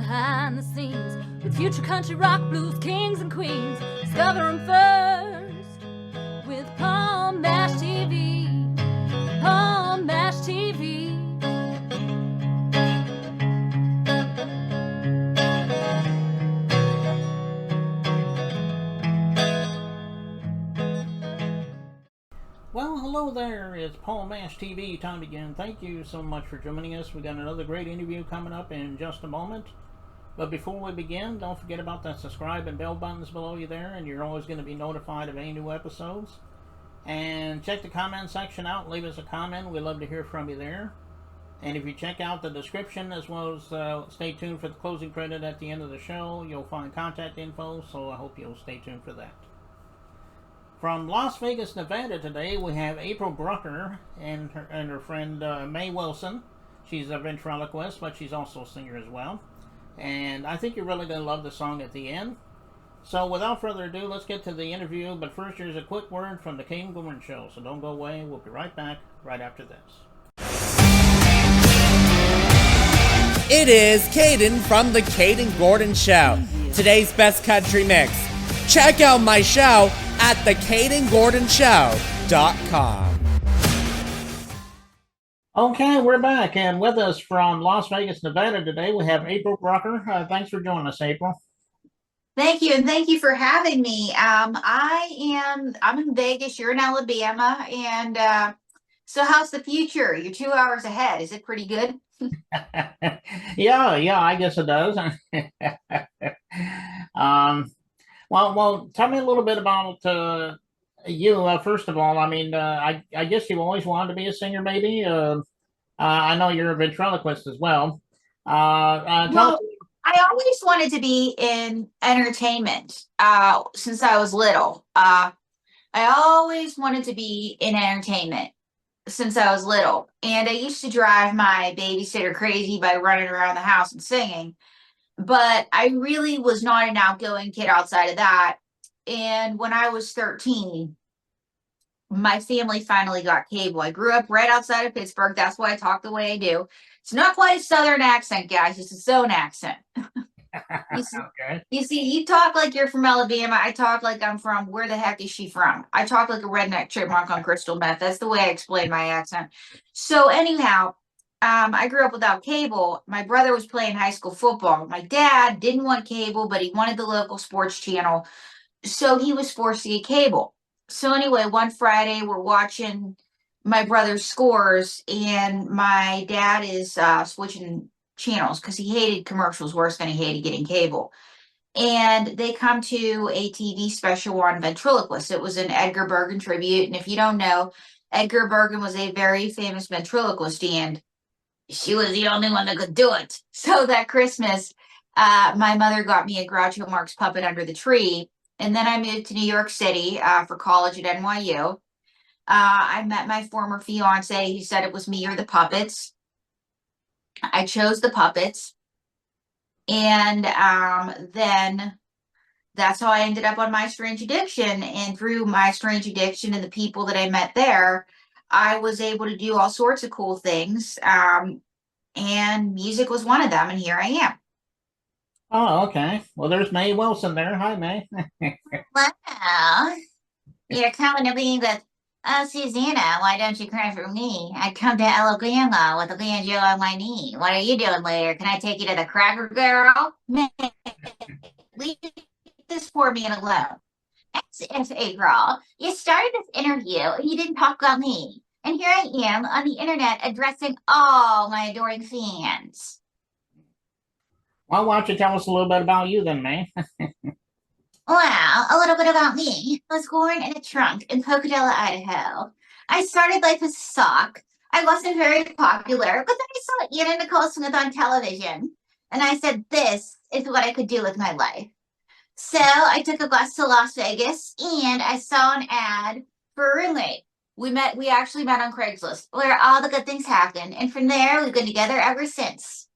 behind the scenes with future country rock blues kings and queens. Discover them first with Palm Mash TV. Palm Mash TV. Well, hello there. It's Paul Mash TV time again. Thank you so much for joining us. We got another great interview coming up in just a moment. But before we begin, don't forget about that subscribe and bell buttons below you there, and you're always going to be notified of any new episodes. And check the comment section out. Leave us a comment. We'd love to hear from you there. And if you check out the description, as well as stay tuned for the closing credit at the end of the show, you'll find contact info, so I hope you'll stay tuned for that. From Las Vegas, Nevada today, we have April Brucker and her friend Mae Wilson. She's a ventriloquist, but she's also a singer as well. And I think you're really going to love the song at the end. So without further ado, let's get to the interview. But first, here's a quick word from the Caden Gordon Show. So don't go away. We'll be right back right after this. It is Caden from the Caden Gordon Show. Today's best country mix. Check out my show at thecadengordonshow.com. Okay, we're back, and with us from Las Vegas, Nevada today, we have April Brucker. Thanks for joining us, April. Thank you, and thank you for having me. I'm in Vegas, you're in Alabama, and so how's the future? You're 2 hours ahead. Is it pretty good? yeah, I guess it does. Well, tell me a little bit about you. First of all, I mean, I guess you always wanted to be a singer, maybe. I know you're a ventriloquist as well. Well, I always wanted to be in entertainment since I was little. I always wanted to be in entertainment since I was little. And I used to drive my babysitter crazy by running around the house and singing. But I really was not an outgoing kid outside of that. And when I was 13, my family finally got cable. I grew up right outside of Pittsburgh. That's why I talk the way I do. It's not quite a Southern accent, guys. It's a zone accent. Okay. You see, you talk like you're from Alabama. I talk like I'm from, where the heck is she from? I talk like a redneck chipmunk on crystal meth. That's the way I explain my accent. So anyhow, I grew up without cable. My brother was playing high school football. My dad didn't want cable, but he wanted the local sports channel. So he was forced to get cable. So anyway, one Friday we're watching my brother's scores, and my dad is switching channels because he hated commercials worse than he hated getting cable. And they come to a TV special on ventriloquists. It was an Edgar Bergen tribute. And if you don't know, Edgar Bergen was a very famous ventriloquist, and she was the only one that could do it. So that Christmas, my mother got me a Groucho Marx puppet under the tree. And then I moved to New York City for college at NYU. I met my former fiance. He said it was me or the puppets. I chose the puppets. And then that's how I ended up on My Strange Addiction. And through My Strange Addiction and the people that I met there, I was able to do all sorts of cool things, and music was one of them, and here I am. Oh, okay. Well, there's Mae Wilson there. Hi, Mae. Wow. You're coming to me with, oh, Susanna, why don't you cry for me? I come to Alabama with a banjo on my knee. What are you doing later? Can I take you to the Cracker Barrel? Leave this poor man alone. As April, you started this interview and you didn't talk about me. And here I am on the internet addressing all my adoring fans. Well, why don't you tell us a little bit about you then, Mae? Well, a little bit about me. I was born in a trunk in Pocatello, Idaho. I started life as a sock. I wasn't very popular, but then I saw Anna Nicole Smith on television. And I said, this is what I could do with my life. So I took a bus to Las Vegas and I saw an ad for a roommate. We actually met on Craigslist, where all the good things happened. And from there, we've been together ever since.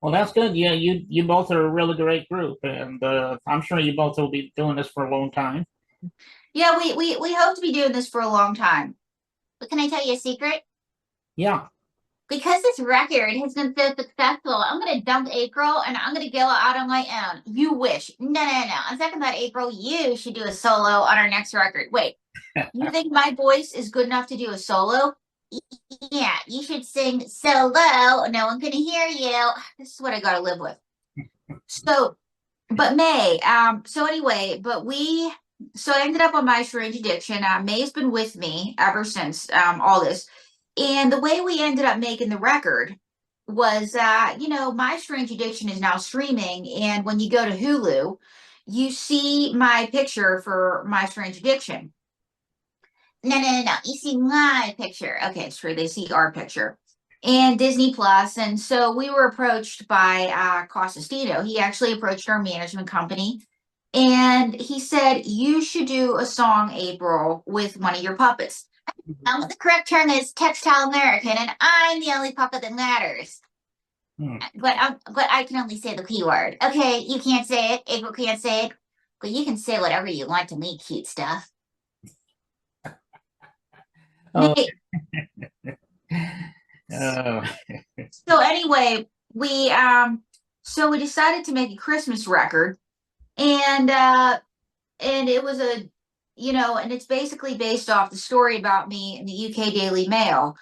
Well, that's good. Yeah, you both are a really great group. And I'm sure you both will be doing this for a long time. Yeah, we hope to be doing this for a long time. But can I tell you a secret? Yeah. because this record has been so successful, I'm gonna dump April and I'm gonna go out on my own. You wish. No, no, no. On second thought, April, you should do a solo on our next record. Wait, you think my voice is good enough to do a solo? Yeah, you should sing solo. No one can hear you. This is what I gotta live with. So, but May, so anyway, so I ended up on My Strange Addiction. May's been with me ever since all this. And the way we ended up making the record was, My Strange Addiction is now streaming. And when you go to Hulu, you see my picture for My Strange Addiction. No, no, no, no. You see my picture. Okay, it's true. They see our picture. And Disney Plus. And so we were approached by Costantino. He actually approached our management company. And he said, you should do a song, April, with one of your puppets. The correct term is textile American, and I'm the only puppet that matters. But I can only say the P word. Okay, you can't say it. April can't say it. But you can say whatever you want to me, cute stuff. Oh. So anyway, we decided to make a Christmas record, and it was and it's basically based off the story about me in the UK Daily Mail.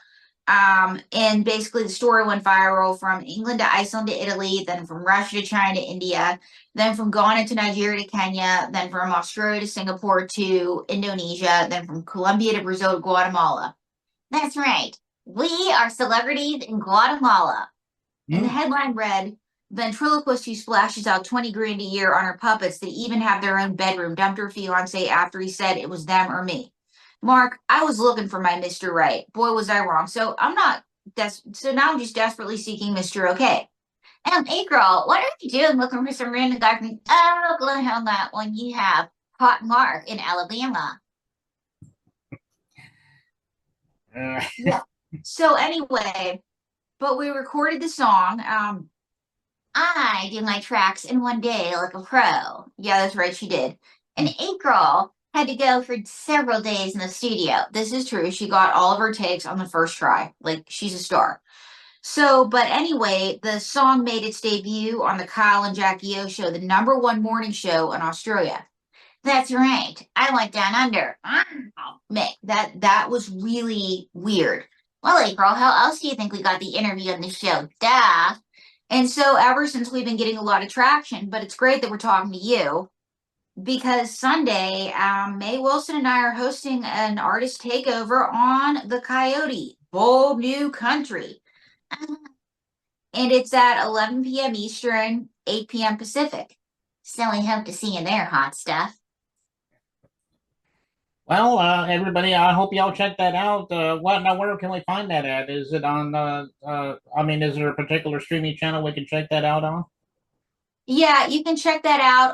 And basically the story went viral from England to Iceland to Italy, then from Russia to China to India, then from Ghana to Nigeria to Kenya, then from Australia to Singapore to Indonesia, then from Colombia to Brazil to Guatemala. That's right. We are celebrities in Guatemala. And the headline read, ventriloquist who splashes out 20 grand a year on her puppets that even have their own bedroom dumped her fiance after he said it was them or me. Mark, I was looking for my Mr. Right. Boy, was I wrong. So so now I'm just desperately seeking Mr. Okay. April, what are you doing looking for some random guy from Oklahoma when you have Hot Mark in Alabama? Yeah. So anyway, but we recorded the song. I do my tracks in one day like a pro. Yeah, that's right, she did. And April had to go for several days in the studio. This is true. She got all of her takes on the first try. Like, she's a star. So, but anyway, the song made its debut on the Kyle and Jackie O show, the #1 morning show in Australia. That's right. I went down under. Mick, that was really weird. Well, April, how else do you think we got the interview on the show? Duh. And so ever since we've been getting a lot of traction, but it's great that we're talking to you because Sunday, May Wilson and I are hosting an artist takeover on the Coyote, Bold New Country. And it's at 11 p.m. Eastern, 8 p.m. Pacific. So we hope to see you there, hot stuff. Well, everybody, I hope y'all check that out. Where can we find that at? Is it on, is there a particular streaming channel we can check that out on? Yeah, you can check that out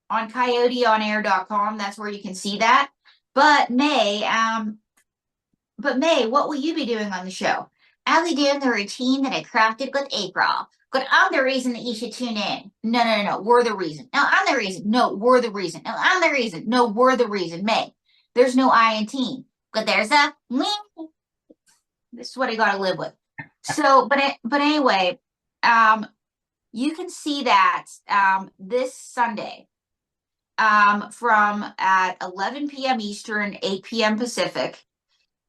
on coyoteonair.com. That's where you can see that. But May, what will you be doing on the show? I'll be doing the routine that I crafted with April. But I'm the reason that you should tune in. No. We're the reason. No, I'm the reason. No, we're the reason. No, I'm the reason. No, we're the reason. May. There's no I in team. But there's a me. This is what I gotta live with. So, but anyway, you can see that this Sunday from at 11 p.m. Eastern, 8 p.m. Pacific.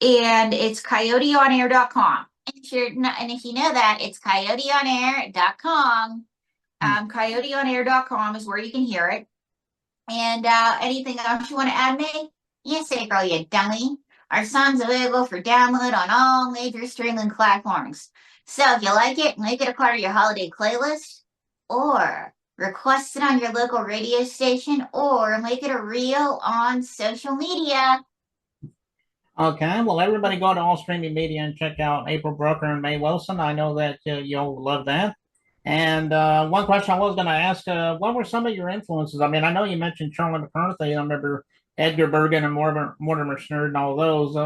And it's coyoteonair.com. And if you know that, it's coyoteonair.com. Coyoteonair.com is where you can hear it. And anything else you want to add, May? Yes, April, you dummy. Our song's available for download on all major streaming platforms. So if you like it, make it a part of your holiday playlist, or request it on your local radio station, or make it a reel on social media. Okay, well, everybody go to all streaming media and check out April Brucker and May Wilson. I know that you'll love that. And one question I was going to ask, what were some of your influences? I mean, I know you mentioned Charlie McCarthy. I remember Edgar Bergen and Mortimer Snerd and all those.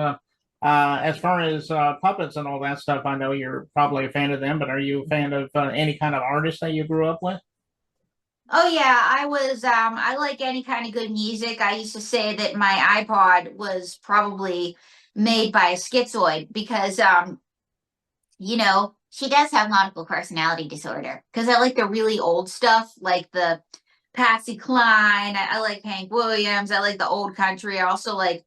As far as puppets and all that stuff, I know you're probably a fan of them, but are you a fan of any kind of artist that you grew up with? Oh yeah, I was I like any kind of good music. I used to say that my iPod was probably made by a schizoid because she does have multiple personality disorder because I like the really old stuff, like the Patsy Cline. I like Hank Williams. I like the old country. I also like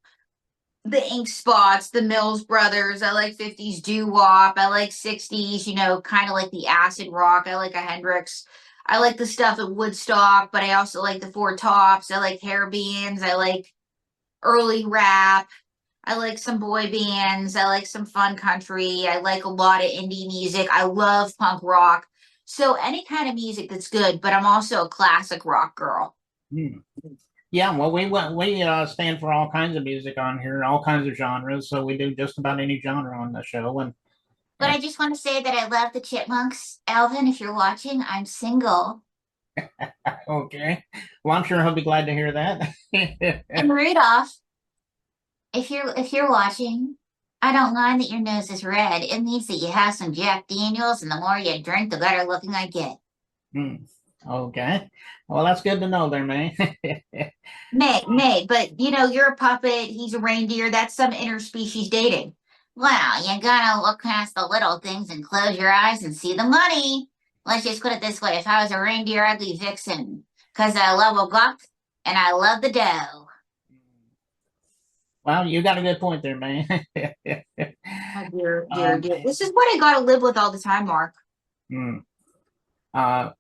the Ink Spots, the Mills Brothers. I like 50s doo-wop. I like 60s, kind of like the acid rock. I like a Hendrix. I like the stuff at Woodstock, but I also like the Four Tops. I like hair bands. I like early rap. I like some boy bands. I like some fun country. I like a lot of indie music. I love punk rock. So any kind of music that's good, but I'm also a classic rock girl. Hmm. Yeah, well, we stand for all kinds of music on here, all kinds of genres. So we do just about any genre on the show. But I just want to say that I love the Chipmunks. Alvin, if you're watching, I'm single. Okay, well, I'm sure he'll be glad to hear that. And Rudolph, if you're watching, I don't mind that your nose is red. It means that you have some Jack Daniels, and the more you drink, the better looking I get. Hmm. Okay, well, that's good to know there, man. May, but you're a puppet, he's a reindeer, that's some interspecies dating. Well, you gotta look past the little things and close your eyes and see the money. Let's just put it this way, if I was a reindeer, I'd be Vixen. Because I love a buck and I love the dough. Well, you got a good point there, man. Oh, dear. This is what I gotta live with all the time, Mark. Hmm. Uh,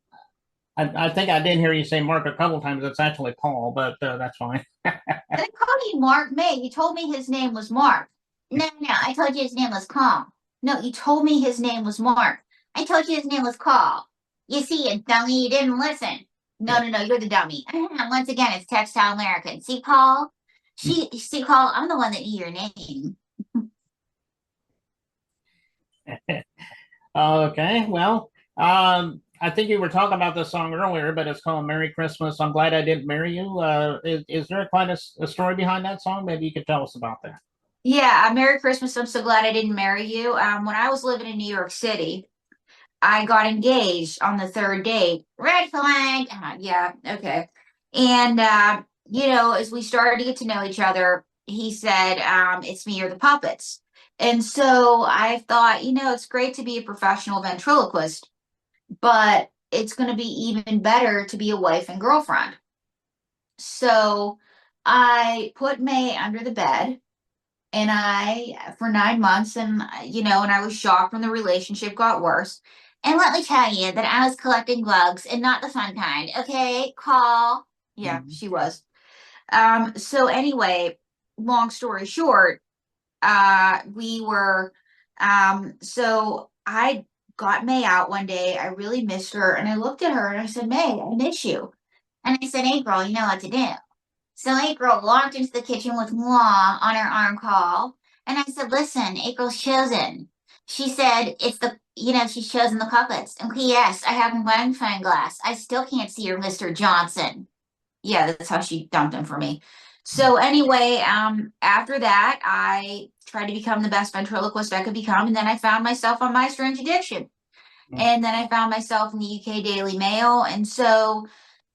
I think I did hear you say Mark a couple times. It's actually Paul, but that's fine. I didn't call you Mark, May. You told me his name was Mark. No, I told you his name was Paul. No, you told me his name was Mark. I told you his name was Paul. You see, you dummy, you didn't listen. No, you're the dummy. Once again, it's Textile American. See, Paul? See, Paul, I'm the one that knew your name. Okay, well, I think you were talking about this song earlier, but it's called "Merry Christmas, I'm Glad I Didn't Marry You." Is there quite a story behind that song? Maybe you could tell us about that. Yeah, Merry Christmas. I'm so glad I didn't marry you. When I was living in New York City, I got engaged on the third date. Red flag. Yeah, okay. And as we started to get to know each other, he said, it's me or the puppets. And so I thought, it's great to be a professional ventriloquist, but it's going to be even better to be a wife and girlfriend. So I put May under the bed and for 9 months, and I was shocked when the relationship got worse. And let me tell you that I was collecting bugs and not the fun kind. Okay, call. Yeah, she was. So anyway, long story short, we were so I got May out one day. I really missed her, and I looked at her and I said, May, I miss you. And I said, April, you know what to do. So April walked into the kitchen with moi on her arm call. And I said, listen, April's chosen. She said, she's chosen the puppets. And P.S., I have a magnifying glass. I still can't see her, Mr. Johnson. Yeah, that's how she dumped him for me. So anyway, after that, I tried to become the best ventriloquist I could become. And then I found myself on My Strange Addiction. And then I found myself in the UK Daily Mail. And so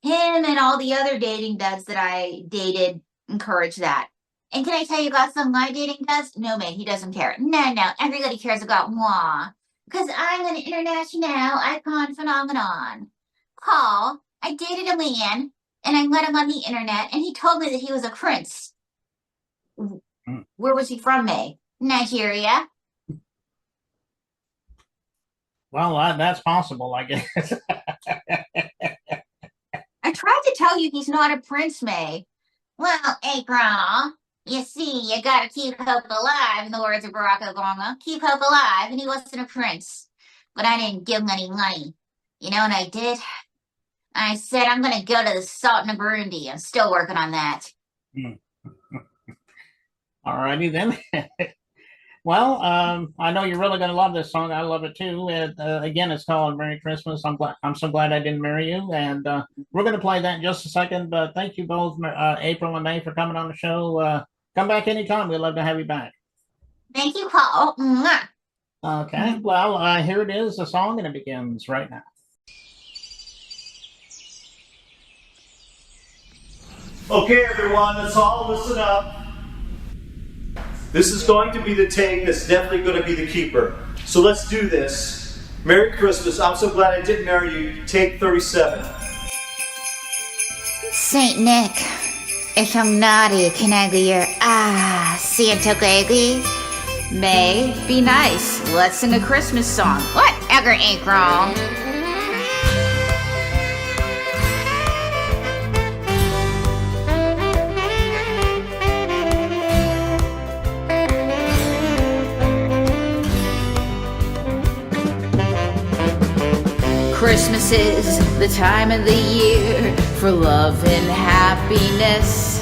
him and all the other dating duds that I dated encouraged that. And can I tell you about some of my dating duds? No, man, he doesn't care. No, everybody cares about moi. Because I'm an international icon phenomenon. Paul, I dated a man, and I met him on the internet, and he told me that he was a prince. Where was he from, May? Nigeria. Well, that's possible, I guess. I tried to tell you he's not a prince, May. Well, April, you see, you gotta keep hope alive, in the words of Barack Obama. Keep hope alive, and he wasn't a prince. But I didn't give him any money. You know what I did? I said, I'm gonna go to the Sultan of Burundi. I'm still working on that. All righty then. Well, I know you're really going to love this song. I love it too. Again, it's called "Merry Christmas, I'm so glad I didn't marry you," and we're going to play that in just a second. But thank you both, April and May, for coming on the show. Come back anytime. We'd love to have you back. Thank you, Paul. Mwah. Okay. Well, here it is, the song, and it begins right now. Okay, everyone, let's all listen up. This is going to be the take that's definitely going to be the keeper. So let's do this. Merry Christmas. I'm so glad I didn't marry you. Take 37. Saint Nick, if I'm naughty, can I be your Santa baby? May, be nice. Let's sing a Christmas song. Whatever ain't wrong. Christmas is the time of the year for love and happiness.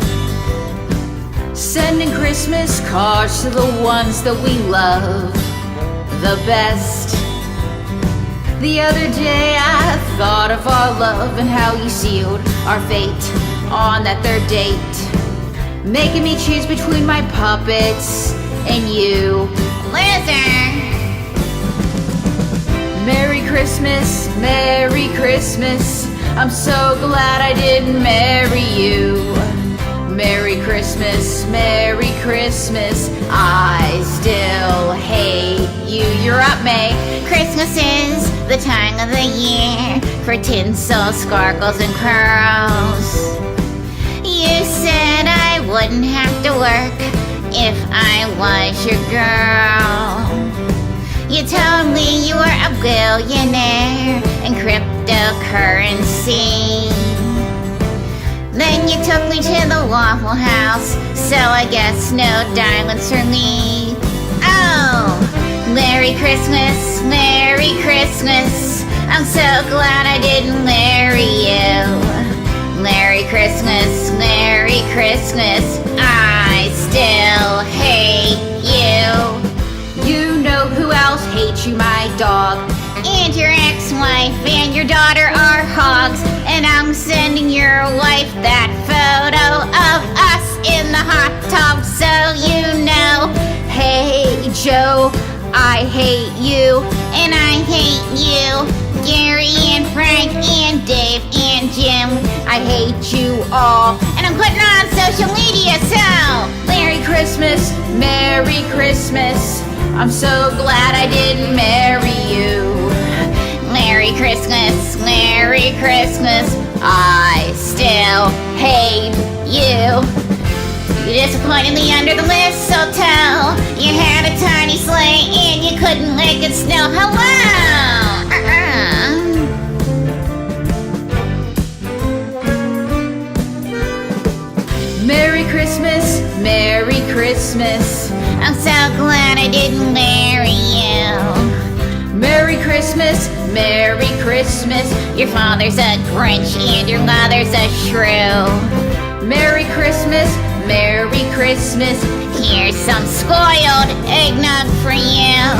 Sending Christmas cards to the ones that we love the best. The other day I thought of our love and how you sealed our fate on that third date, making me choose between my puppets and you. Listen! Merry Christmas, Merry Christmas. I'm so glad I didn't marry you. Merry Christmas, Merry Christmas. I still hate you. You're up, May. Christmas is the time of the year for tinsel, sparkles, and curls. You said I wouldn't have to work if I was your girl. You told me you were a billionaire in cryptocurrency. Then you took me to the Waffle House, so I guess no diamonds for me. Oh, Merry Christmas, Merry Christmas. I'm so glad I didn't marry you. Merry Christmas, Merry Christmas. I still hate you. You know who else hates you, my dog. And your ex-wife and your daughter are hogs. And I'm sending your wife that photo of us in the hot tub so you know. Hey, Joe, I hate you. And I hate you. Gary and Frank and Dave and Jim. I hate you all. And I'm putting on social media, so Merry Christmas, Merry Christmas. I'm so glad I didn't marry you. Merry Christmas, Merry Christmas. I still hate you. You disappointed me under the mistletoe. You had a tiny sleigh and you couldn't make it snow. Hello! Merry Christmas, Merry Christmas. I'm so glad I didn't marry you. Merry Christmas, Merry Christmas. Your father's a Grinch and your mother's a shrew. Merry Christmas, Merry Christmas. Here's some spoiled eggnog for you.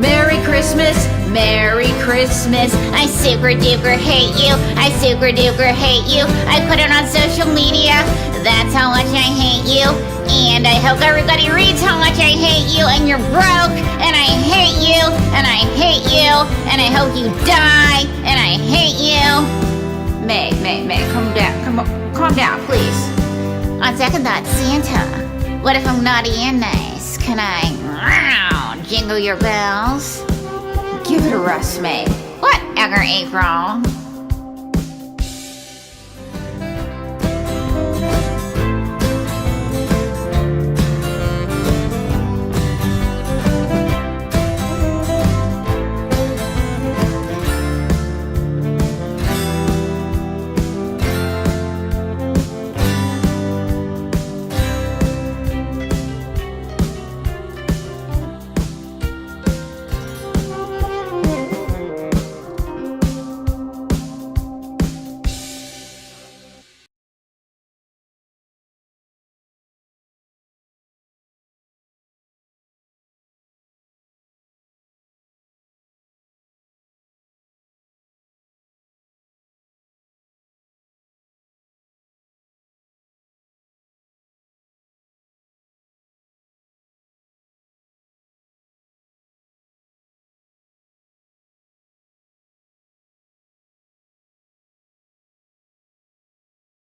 Merry Christmas, Merry Christmas. I super duper hate you. I super duper hate you. I put it on social media. That's how much I hate you. And I hope everybody reads how much I hate you. And you're broke. And I hate you. And I hate you. And I hope you die. And I hate you. May, calm down. Calm down, please. On second thought, Santa, what if I'm naughty and nice? Can I jingle your bells? Give it a rest, May. Whatever ain't wrong.